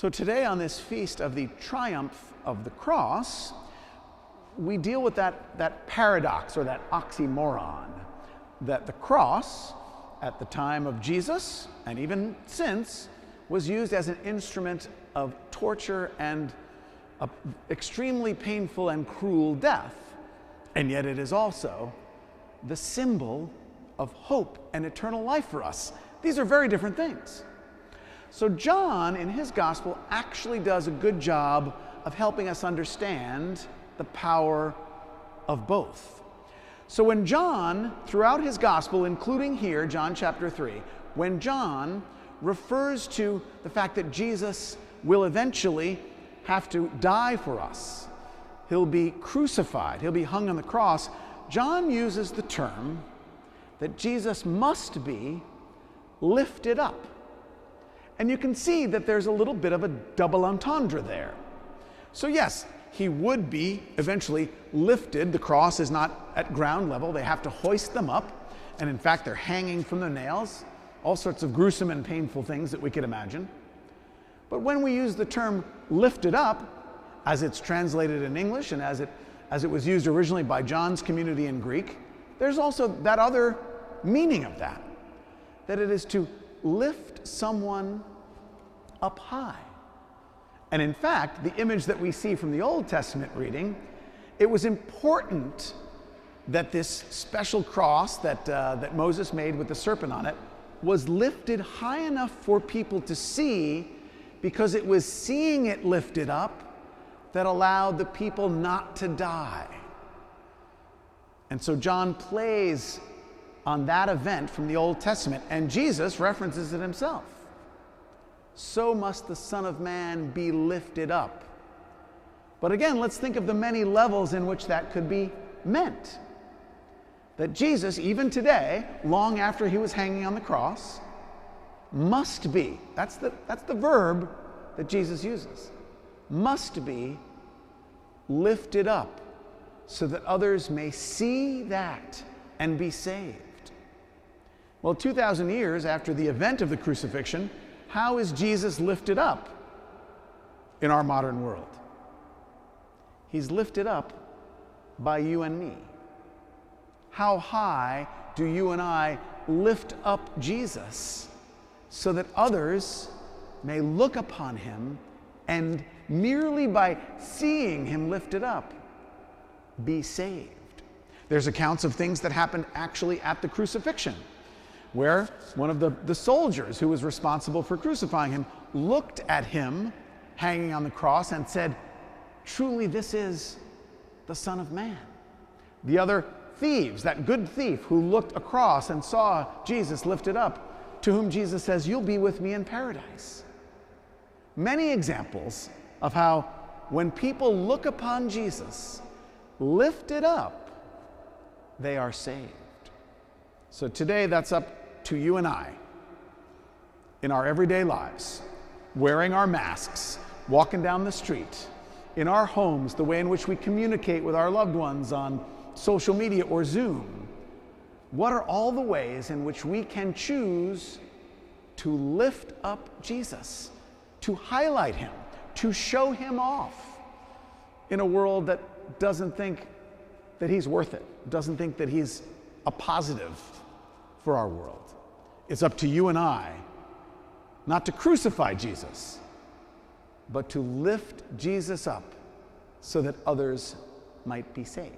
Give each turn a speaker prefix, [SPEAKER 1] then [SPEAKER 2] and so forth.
[SPEAKER 1] So today, on this feast of the triumph of the cross, we deal with that paradox or that oxymoron that the cross at the time of Jesus and even since was used as an instrument of torture and extremely painful and cruel death, and yet it is also the symbol of hope and eternal life for us. These are very different things. So John, in his gospel, actually does a good job of helping us understand the power of both. So when John, throughout his gospel, including here, John chapter 3, when John refers to the fact that Jesus will eventually have to die for us, he'll be crucified, he'll be hung on the cross, John uses the term that Jesus must be lifted up. And you can see that there's a little bit of a double entendre there. So yes, he would be eventually lifted. The cross is not at ground level. They have to hoist them up. And in fact, they're hanging from the nails. All sorts of gruesome and painful things that we could imagine. But when we use the term lifted up, as it's translated in English and as it was used originally by John's community in Greek, there's also that other meaning of that it is to lift someone up high. And in fact, the image that we see from the Old Testament reading, it was important that this special cross that Moses made with the serpent on it was lifted high enough for people to see, because it was seeing it lifted up that allowed the people not to die. And so John plays on that event from the Old Testament, and Jesus references it himself. So must the Son of Man be lifted up. But again, let's think of the many levels in which that could be meant. That Jesus, even today, long after he was hanging on the cross, must be, that's the verb that Jesus uses, must be lifted up so that others may see that and be saved. Well, 2,000 years after the event of the crucifixion, how is Jesus lifted up in our modern world? He's lifted up by you and me. How high do you and I lift up Jesus so that others may look upon him and merely by seeing him lifted up, be saved? There's accounts of things that happened actually at the crucifixion, where one of the soldiers who was responsible for crucifying him looked at him hanging on the cross and said, "Truly this is the Son of Man." The other thieves, that good thief who looked across and saw Jesus lifted up, to whom Jesus says, "You'll be with me in paradise." Many examples of how when people look upon Jesus lifted up, they are saved. So today, that's up to you and I in our everyday lives, wearing our masks, walking down the street, in our homes, the way in which we communicate with our loved ones on social media or Zoom. What are all the ways in which we can choose to lift up Jesus, to highlight him, to show him off in a world that doesn't think that he's worth it, doesn't think that he's a positive for our world? It's up to you and I not to crucify Jesus, but to lift Jesus up so that others might be saved.